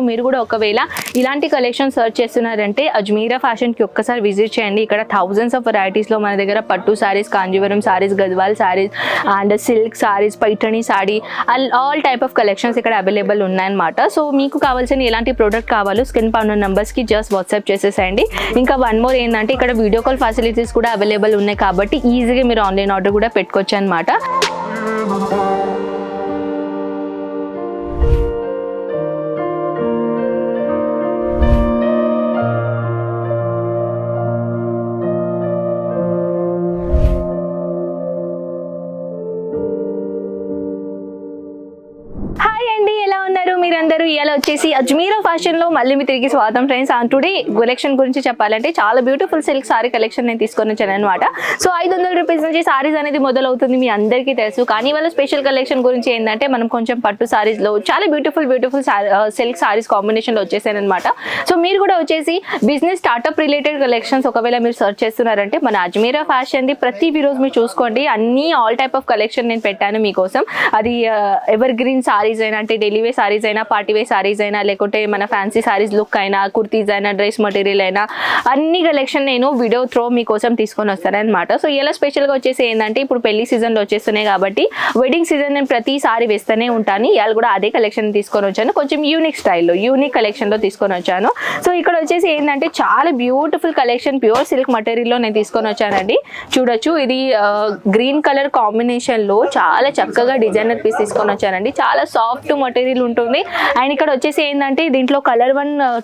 మీరు కూడా ఒకవేళ ఇలాంటి కలెక్షన్ సర్చ్ చేస్తున్నారంటే అజ్మీరా ఫ్యాషన్కి ఒక్కసారి విజిట్ చేయండి. ఇక్కడ థౌజండ్స్ ఆఫ్ వెరైటీస్లో మన దగ్గర పట్టు saris, Kanjeevaram saris, Gadwal saris and silk saris, Paithani sari all type of collections ఇక్కడ అవైలబుల్ ఉన్నాయన్నమాట. సో మీకు కావాల్సిన ఎలాంటి ప్రోడక్ట్ కావాలో స్క్రీన్ పై ఉన్న నెంబర్స్కి జస్ట్ వాట్సాప్ చేసేసేయండి. ఇంకా వన్ మోర్ ఏంటంటే ఇక్కడ వీడియో కాల్ ఫెసిలిటీస్ కూడా అవైలబుల్ ఉన్నాయి కాబట్టి ఈజీగా మీరు ఆన్లైన్ ఆర్డర్ కూడా పెట్టుకోవచ్చు అనమాట. మీరందరూ ఇలా వచ్చేసి అజ్మీరా ఫ్యాషన్ లో మళ్ళీ మీ తిరిగి స్వాగతం ఫ్రెండ్స్. అండ్ టుడే కలెక్షన్ గురించి చెప్పాలంటే చాలా బ్యూటిఫుల్ సిల్క్ సారీ కలెక్షన్ నేను తీసుకొని వచ్చాను అనమాట. సో 500 రూపీస్ నుంచి సారీస్ అనేది మొదలవుతుంది, మీ అందరికీ తెలుసు. కానీ వాళ్ళ స్పెషల్ కలెక్షన్ గురించి ఏంటంటే మనం కొంచెం పట్టు సారీస్ లో చాలా బ్యూటిఫుల్ సిల్క్ సారీస్ కాంబినేషన్ లో వచ్చేసాను అనమాట. సో మీరు కూడా వచ్చేసి బిజినెస్ స్టార్ట్అప్ రిలేటెడ్ కలెక్షన్స్ ఒకవేళ మీరు సర్చ్ చేస్తున్నారంటే మన అజ్మీరా ఫ్యాషన్ ది ప్రతి వీడియోస్ మీరు చూసుకోండి. అన్ని ఆల్ టైప్ ఆఫ్ కలెక్షన్ నేను పెట్టాను మీకోసం. అది ఎవర్ గ్రీన్ సారీస్ అయినా, అంటే డైలీ వేర్ సారీస్ అయినా, పార్టీ వేర్ సారీస్ అయినా, లేకుంటే మన ఫ్యాన్సీ సారీస్ లుక్ అయినా, కుర్తీస్ అయినా, డ్రెస్ మెటీరియల్ అయినా అన్ని కలెక్షన్ నేను వీడియో త్రో మీకోసం తీసుకొని వస్తాను అనమాట. సో ఇలా స్పెషల్గా వచ్చేసి ఏంటంటే ఇప్పుడు పెళ్లి సీజన్లో వచ్చేస్తున్నాయి కాబట్టి వెడ్డింగ్ సీజన్ నేను ప్రతిసారి వేస్తూనే ఉంటాను. ఇవాళ కూడా అదే కలెక్షన్ తీసుకొని వచ్చాను, కొంచెం యూనిక్ స్టైల్లో యూనిక్ కలెక్షన్లో తీసుకొని వచ్చాను. సో ఇక్కడ వచ్చేసి ఏంటంటే చాలా బ్యూటిఫుల్ కలెక్షన్ ప్యూర్ సిల్క్ మెటీరియల్లో నేను తీసుకొని వచ్చానండి. చూడొచ్చు, ఇది గ్రీన్ కలర్ కాంబినేషన్లో చాలా చక్కగా డిజైనర్ పీస్ తీసుకొని వచ్చానండి. చాలా సాఫ్ట్ మెటీరియల్ ఉంటుంది. అండ్ ఇక్కడ వచ్చేసి ఏంటంటే దీంట్లో కలర్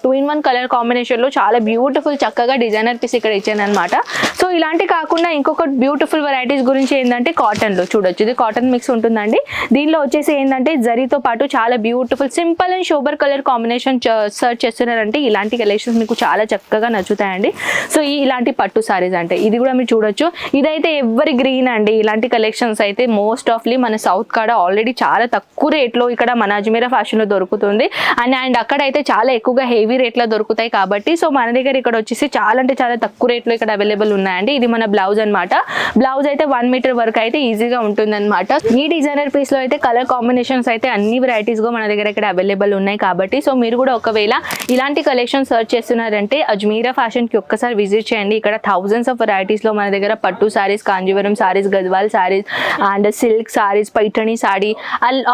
2-in-1 కలర్ కాంబినేషన్ లో చాలా బ్యూటిఫుల్ చక్కగా డిజైనర్ పీస్ ఇక్కడ ఇచ్చాను అనమాట. సో ఇలాంటి కాకుండా ఇంకొక బ్యూటిఫుల్ వెరైటీస్ గురించి ఏంటంటే కాటన్ లో చూడొచ్చు, ఇది కాటన్ మిక్స్ ఉంటుందండి. దీనిలో వచ్చేసి ఏంటంటే జరీతో పాటు చాలా beautiful simple and sober colour combination search చేస్తున్నారంటే ఇలాంటి కలెక్షన్స్ మీకు చాలా చక్కగా నచ్చుతాయండి. సో ఇలాంటి పట్టు సారీస్ అంటే ఇది కూడా మీరు చూడొచ్చు. ఇదైతే ఎవరి గ్రీన్ అండి. ఇలాంటి కలెక్షన్స్ అయితే మోస్ట్ ఆఫ్లీ మన సౌత్ కాడ ఆల్రెడీ చాలా తక్కువ రేట్లో ఇక్కడ మన అజ్మీరా ఫ్యాషన్ లో దొరుకుతుంది. అండ్ అక్కడైతే చాలా ఎక్కువగా హెవీ రేట్లో దొరుకుతాయి కాబట్టి సో మన దగ్గర ఇక్కడ వచ్చేసి చాలా అంటే చాలా తక్కువ రేట్లో ఇక్కడ అవైలబుల్ ఉన్నాయండి. ఇది మన బ్లౌజ్ అనమాట. బ్లౌజ్ అయితే 1 మీటర్ వరకు అయితే ఈజీగా ఉంటుంది అనమాట. ఈ డిజైనర్ పీస్ లో అయితే కలర్ కాంబినేషన్స్ అయితే అన్ని వెరైటీస్ గా మన దగ్గర ఇక్కడ అవైలబుల్ ఉన్నాయి కాబట్టి సో మీరు కూడా ఒకవేళ ఇలాంటి కలెక్షన్ సర్చ్ చేస్తున్నారంటే అజ్మీరా ఫ్యాషన్ కి ఒక్కసారి విజిట్ చేయండి. ఇక్కడ థౌజండ్స్ ఆఫ్ వెరైటీస్ లో మన దగ్గర పట్టు saris, Kanjeevaram saris, Gadwal saris and silk saris, Paithani sari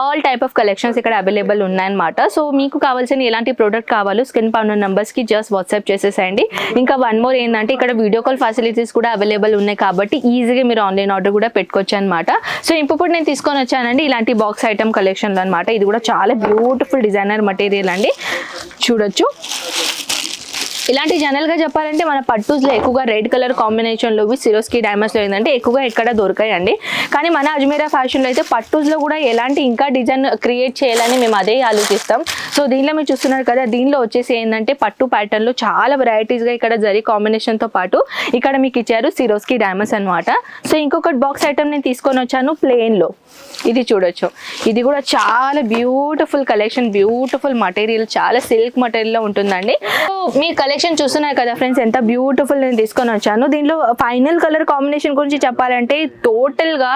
all type of collections ఇక్కడ అవైలబుల్ ఉన్నాయన్నమాట. సో మీకు కావాల్సిన ఎలాంటి ప్రోడక్ట్ కావాలో స్క్రీన్ పై ఉన్న నెంబర్స్కి జస్ట్ వాట్సాప్ చేసేసేయండి. ఇంకా వన్ మోర్ ఏంటంటే ఇక్కడ వీడియో కాల్ ఫెసిలిటీస్ కూడా అవైలబుల్ ఉన్నాయి కాబట్టి ఈజీగా మీరు ఆన్లైన్ ఆర్డర్ కూడా పెట్టుకోవచ్చు అనమాట. సో ఇప్పుడు నేను తీసుకొని వచ్చానండి ఇలాంటి బాక్స్ ఐటమ్ కలెక్షన్లో అనమాట. ఇది కూడా చాలా బ్యూటిఫుల్ డిజైనర్ మెటీరియల్ అండి. చూడొచ్చు, ఇలాంటి జనరల్గా చెప్పాలంటే మన పట్టూస్లో ఎక్కువగా రెడ్ కలర్ కాంబినేషన్లో సిరోస్కి డైమండ్స్లో ఏంటంటే ఎక్కువగా ఎక్కడ దొరకాయండి. కానీ మన అజ్మీరా ఫ్యాషన్లో అయితే పట్టూస్లో కూడా ఎలాంటి ఇంకా డిజైన్ క్రియేట్ చేయాలని మేము అదే ఆలోచిస్తాం. సో దీనిలో మీరు చూస్తున్నారు కదా, దీనిలో వచ్చేసి ఏంటంటే పట్టు ప్యాటర్న్లో చాలా వెరైటీస్గా ఇక్కడ జరీ కాంబినేషన్తో పాటు ఇక్కడ మీకు ఇచ్చారు సిరోస్కి డైమండ్స్ అనమాట. సో ఇంకొకటి బాక్స్ ఐటమ్ నేను తీసుకొని వచ్చాను ప్లెయిన్లో. ఇది చూడొచ్చు, ఇది కూడా చాలా బ్యూటిఫుల్ కలెక్షన్, బ్యూటిఫుల్ మటీరియల్, చాలా సిల్క్ మటీరియల్లో ఉంటుందండి. సో మీ కలెక్షన్ చూస్తున్నారు కదా ఫ్రెండ్స్, ఎంత బ్యూటిఫుల్ నేను తీసుకొని వచ్చాను. దీనిలో ఫైనల్ కలర్ కాంబినేషన్ గురించి చెప్పాలంటే టోటల్గా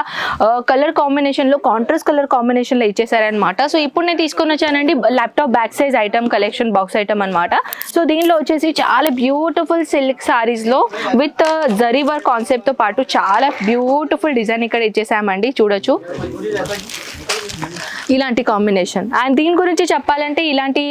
కలర్ కాంబినేషన్లో కాంట్రాస్ట్ కలర్ కాంబినేషన్లో ఇచ్చేసారనమాట. సో ఇప్పుడు నేను తీసుకొని వచ్చానండి laptop bag size item collection box item అనమాట. సో దీనిలో వచ్చేసి చాలా బ్యూటిఫుల్ సిల్క్ సారీస్లో విత్ జరీ వర్క్ కాన్సెప్ట్తో పాటు చాలా బ్యూటిఫుల్ డిజైన్ ఇక్కడ ఇచ్చేసామండి. చూడొచ్చు ఇలాంటి కాంబినేషన్. అండ్ దీని గురించి చెప్పాలంటే ఇలాంటి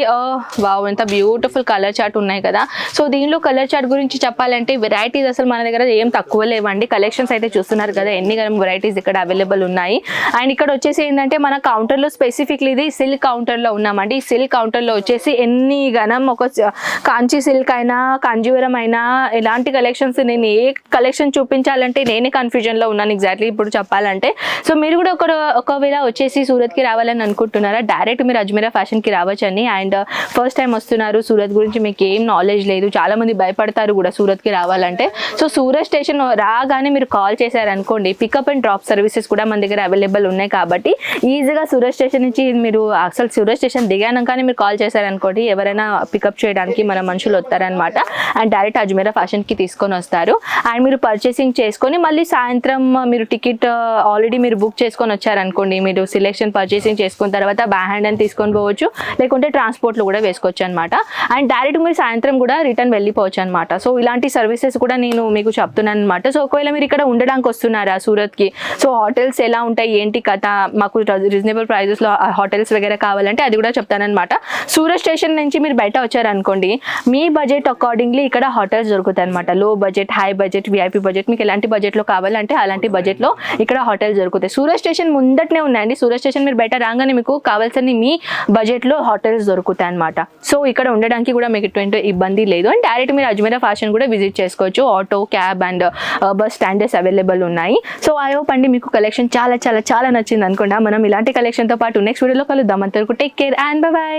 వావ్ ఎంత బ్యూటిఫుల్ కలర్ చార్ట్ ఉన్నాయి కదా. సో దీనిలో కలర్ చార్ట్ గురించి చెప్పాలంటే వెరైటీస్ అసలు మన దగ్గర ఏం తక్కువ లేవండి. కలెక్షన్స్ అయితే చూస్తున్నారు కదా ఎన్ని వెరైటీస్ ఇక్కడ అవైలబుల్ ఉన్నాయి. అండ్ ఇక్కడ వచ్చేసి ఏంటంటే మన కౌంటర్లో స్పెసిఫిక్లీ ఇది సిల్క్ కౌంటర్లో ఉన్నామండి. ఈ సిల్క్ కౌంటర్లో వచ్చేసి ఎన్ని గణం ఒక కాంచీ సిల్క్ అయినా, కాంజీవరం అయినా ఇలాంటి కలెక్షన్స్ నేను ఏ కలెక్షన్ చూపించాలంటే నేనే కన్ఫ్యూజన్లో ఉన్నాను ఎగ్జాక్ట్లీ ఇప్పుడు చెప్పాలంటే. సో మీరు కూడా ఒకవేళ వచ్చేసి సూరత్కి రావాలని అనుకుంటున్నారా, డైరెక్ట్ మీరు అజ్మీరా ఫ్యాషన్కి రావచ్చండి. అండ్ ఫస్ట్ టైం వస్తున్నారు, సూరత్ గురించి మీకు ఏం నాలెడ్జ్ లేదు, చాలా మంది భయపడతారు కూడా సూరత్కి రావాలంటే. సో సూరత్ స్టేషన్ రాగానే మీరు కాల్ చేశారనుకోండి, పికప్ అండ్ డ్రాప్ సర్వీసెస్ కూడా మన దగ్గర అవైలబుల్ ఉన్నాయి కాబట్టి ఈజీగా సూరత్ స్టేషన్ నుంచి మీరు అసలు సూరత్ స్టేషన్ దిగానంకానే మీరు కాల్ చేశారనుకోండి, ఎవరైనా పికప్ చేయడానికి మన మనుషులు వస్తారనమాట. అండ్ డైరెక్ట్ అజ్మీరా ఫ్యాషన్కి తీసుకొని వస్తారు. అండ్ మీరు పర్చేసింగ్ చేసుకొని మళ్ళీ సాయంత్రం మీరు టికెట్ ఆల్రెడీ మీరు బుక్ చేసుకొని వచ్చారనుకోండి, మీరు సెలెక్షన్ పర్చేసింగ్ చేసుకున్న తర్వాత బ్యాక్ హ్యాండ్ అని తీసుకొని పోవచ్చు, లేకుంటే ట్రాన్స్పోర్ట్లో కూడా వేసుకోవచ్చు అనమాట. అండ్ డైరెక్ట్ మీరు సాయంత్రం కూడా రిటర్న్ వెళ్ళిపోవచ్చు అనమాట. సో ఇలాంటి సర్వీసెస్ కూడా నేను మీకు చెప్తున్నాను అనమాట. సో ఒకవేళ మీరు ఇక్కడ ఉండడానికి వస్తున్నారా సూరత్కి, సో హోటల్స్ ఎలా ఉంటాయి ఏంటి కథ, మాకు రీజనబుల్ ప్రైజెస్లో హోటల్స్ వగేరే కావాలంటే అది కూడా చెప్తానమాట. సూరత్ స్టేషన్ నుంచి మీరు బయట వచ్చారనుకోండి, మీ బడ్జెట్ అకార్డింగ్లీ ఇక్కడ హోటల్స్ దొరుకుతాయి అనమాట. లో budget, high budget, VIP budget, మీకు ఎలాంటి బడ్జెట్లో కావాలంటే అలాంటి బడ్జెట్లో ఇక్కడ హోటల్స్ దొరుకుతాయి. సూరత్ స్టేషన్ ముందటనే ఉన్నాయండి. సూరత్ స్టేషన్ మీరు బయట రాగానే మీకు కావాల్సిన మీ బడ్జెట్లో హోటల్స్ దొరుకుతాయి అనమాట. సో ఇక్కడ ఉండడానికి కూడా మీకు ఎటువంటి ఇబ్బంది లేదు. అండ్ డైరెక్ట్ మీరు అజ్మీరా ఫ్యాషన్ కూడా విజిట్ చేసుకోవచ్చు. Auto, cab and bus standers available ఉన్నాయి. సో ఐ హోప్ అండి మీకు కలెక్షన్ చాలా చాలా చాలా నచ్చింది అనుకుంటా. మనం ఇలాంటి కలెక్షన్తో పాటు నెక్స్ట్ వీడియోలో కలుద్దాం. అంతవరకు టేక్ కేర్ అండ్ బై.